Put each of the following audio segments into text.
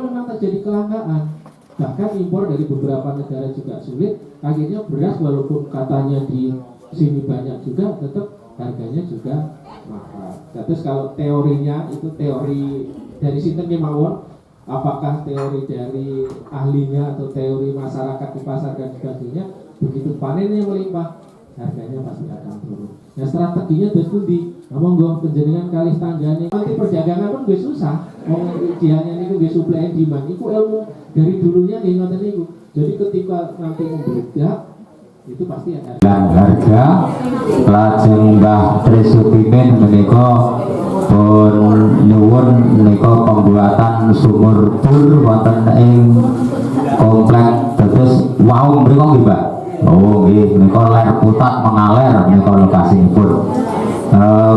memang terjadi kelangkaan, bahkan impor dari beberapa negara juga sulit, akhirnya beras walaupun katanya di sini banyak juga, tetap harganya juga mahal. Terus kalau teorinya itu teori dari sinten mawon, apakah teori dari ahlinya atau teori masyarakat di pasar dan sebagainya, begitu panennya melimpah, harganya pasti akan turun. Nah strateginya terus pundi, monggo penjenengan kali tanggane. Nanti perdagangan pun gue susah, mau idealnya niku gue supply and demand, itu ilmu dari dulunya nggih ngoten niku. Jadi ketika nanti membludak itu pasti ada. Dan harga lajeng Mbah Trisupimin menika pun nyuwun menika pembuatan sumur bor wonten ing komplek terus wau mriku nggih Mbak. Oh nggih menika ler putat mengaler menika lokasinipun.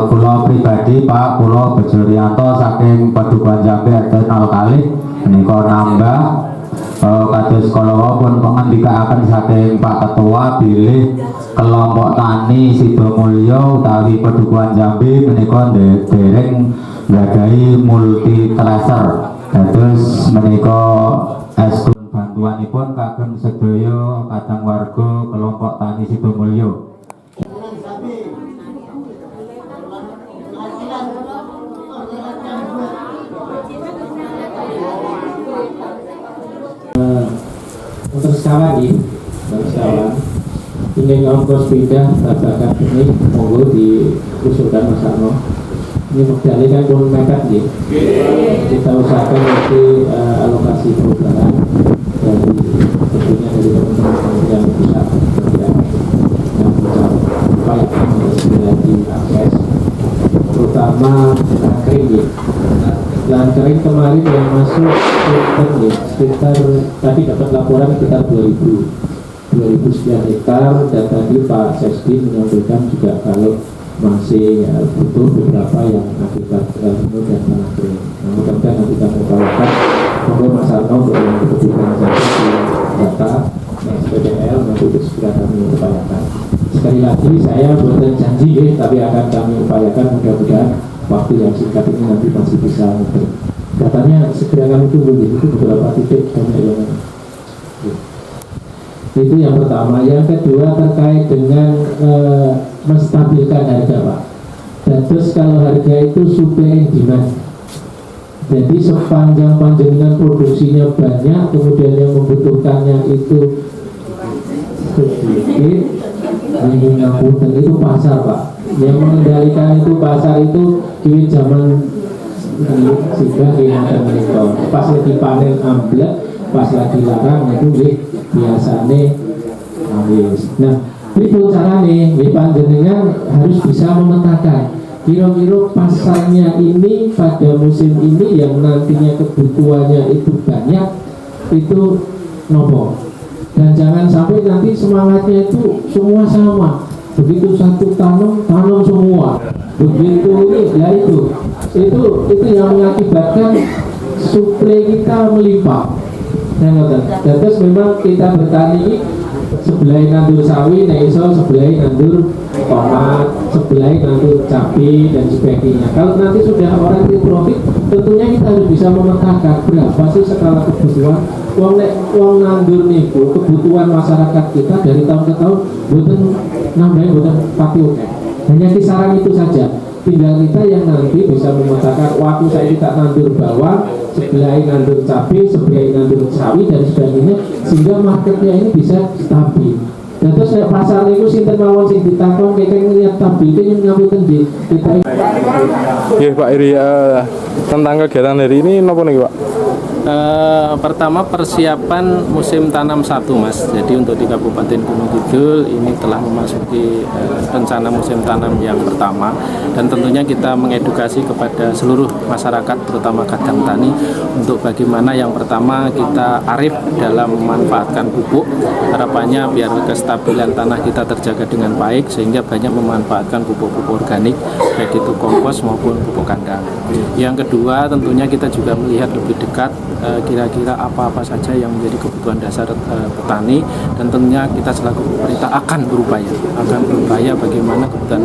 Kula pribadi Pak kula Bejo Riyanto saking Padukuhan Jambe RT 0 menika nambah kados kala pun pengandikaaken saking Pak Ketua bilih kelompok tani Sidomulyo utawi Padukuhan Jambi menika dereng nggadahi multi tracer. Dados menika estu bantuanipun kagem sedaya kadang warga kelompok tani Sidomulyo. Untuk sekawan ini, ingin ongkos pindah tabakan ini monggo diusulkan Mas Arno. Ini modalnya kan pun mepet nih. Kita usahakan nanti alokasi perubahan dari tentunya dari teman-teman Kementerian Pusat yang upayakan untuk segera diakses, terutama kering ya. Lahan kering kemarin yang masuk sekitar tadi dapat laporan sekitar 2000 sekian hektar, dan tadi Pak Sesdi menyampaikan juga kalau masih butuh beberapa yang akibat penuh dan tanah kering. Nah, mudah-mudahan nanti kami upayakan monggo Mas Arno untuk yang kebutuhan di data SPDL nanti segera kami upayakan. Sekali lagi saya bukan janji tapi akan kami upayakan, mudah-mudahan waktu yang singkat ini nanti masih bisa datanya segera kami tunggu. Itu beberapa titik banyak yang itu yang pertama. Yang kedua terkait dengan menstabilkan harga Pak. Dan terus kalau harga itu supply and demand, jadi sepanjang panjangnya produksinya banyak kemudian yang membutuhkannya itu sedikit, dan itu pasar Pak. Yang mengendalikan itu pasar itu di zaman juga yang menikah. Pas lagi panen amblek, pas lagi larang itu biasanya habis. Nah, itu caranya panjenengan harus bisa memetakan kira-kira pasarnya ini pada musim ini yang nantinya kebutuhannya itu banyak itu nopo. Dan jangan sampai nanti semangatnya itu semua sama. Begitu satu tanam semua. Begitu ini ya itu yang mengakibatkan suplai kita melimpah. Dan terus memang kita bertani sebelah nandur sawi, iso sebelah nandur tomat, sebelah nandur cabai dan sebagainya. Kalau nanti sudah orang itu profit, tentunya kita harus bisa memetakan berapa sih skala kebutuhan. Uang nandur niku kebutuhan masyarakat kita dari tahun ke tahun bukan nambahin, bukan pati oke. Hanya kisaran itu saja. Tinggal kita yang nanti bisa memetakan waktu saya kita nandur bawang, sebelah nandur cabai, sebelah nandur sawi dan sebagainya, sehingga marketnya ini bisa stabil. Dan terus pasar itu sinten mawon sing ditangkong kekeng lihat stabil itu yang ngapunten di kita. Nggih Pak Iri, tentang kegiatan hari ini napa niki Pak? Pertama persiapan musim tanam 1 Mas. Jadi untuk di Kabupaten Gunung Kidul ini telah memasuki rencana musim tanam yang pertama, dan tentunya kita mengedukasi kepada seluruh masyarakat terutama kadang tani untuk bagaimana yang pertama kita arif dalam memanfaatkan pupuk. Harapannya biar kestabilan tanah kita terjaga dengan baik sehingga banyak memanfaatkan pupuk-pupuk organik baik itu kompos maupun pupuk kandang. Yang kedua tentunya kita juga melihat lebih dekat kira-kira apa-apa saja yang menjadi kebutuhan dasar petani, dan tentunya kita selaku pemerintah akan berupaya bagaimana kebutuhan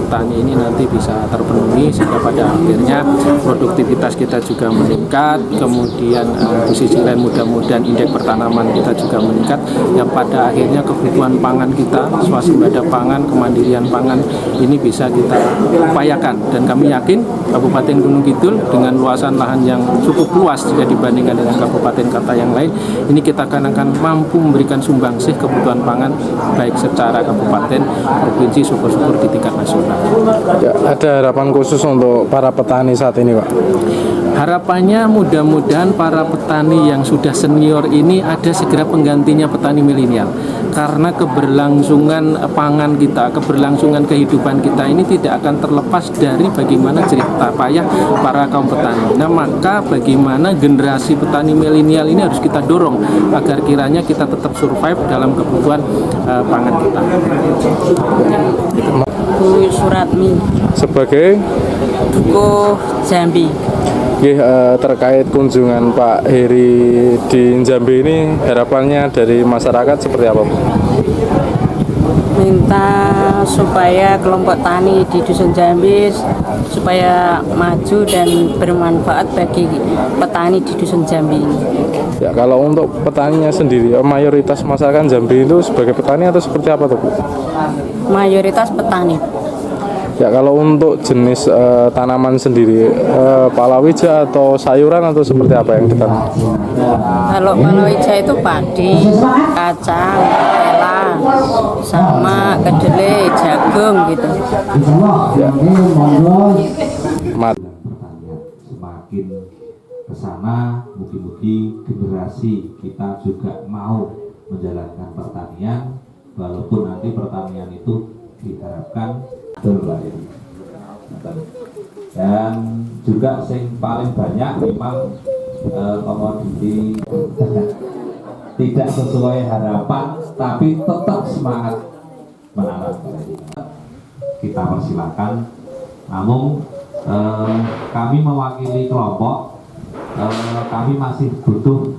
petani ini nanti bisa terpenuhi, sehingga pada akhirnya produktivitas kita juga meningkat, kemudian di sisi lain mudah-mudahan indeks pertanaman kita juga meningkat, yang pada akhirnya kebutuhan pangan kita, swasembada pangan, kemandirian pangan ini bisa kita upayakan. Dan kami yakin Kabupaten Gunung Kidul dengan luasan lahan yang cukup luas jika dibandingkan dengan kabupaten kota yang lain, ini kita akan mampu memberikan sumbangsih kebutuhan pangan baik secara kabupaten, provinsi, syukur-syukur di tingkat nasional. Ya, ada harapan khusus untuk para petani saat ini, Pak? Harapannya mudah-mudahan para petani yang sudah senior ini ada segera penggantinya petani milenial, karena keberlangsungan pangan kita, keberlangsungan kehidupan kita ini tidak akan terlepas dari bagaimana cerita payah para kaum petani. Nah, maka bagaimana generasi petani milenial ini harus kita dorong agar kiranya kita tetap survive dalam kebutuhan pangan kita. Bu Suratmi, Sebagai Dukuh Jambi. terkait kunjungan Pak Heri di Jambi ini, harapannya dari masyarakat seperti apa, Bu? Minta supaya kelompok tani di Dusun Jambi supaya maju dan bermanfaat bagi petani di Dusun Jambi ini. Ya, kalau untuk petaninya sendiri, mayoritas masyarakat Jambi itu sebagai petani atau seperti apa tuh, Bu? Mayoritas petani. Ya, kalau untuk jenis tanaman sendiri, palawija atau sayuran atau seperti apa yang ditanam? Kalau palawija itu padi, kacang, telang, sama kedelai, jagung gitu. Ya. Mat. Semakin ke sana, mungkin generasi kita juga mau menjalankan pertanian, walaupun nanti pertanian itu diharapkan berlari. Dan juga yang paling banyak memang komoditi tidak sesuai harapan, tapi tetap semangat menanam. Kita persilakan. Namun kami mewakili kelompok, kami masih butuh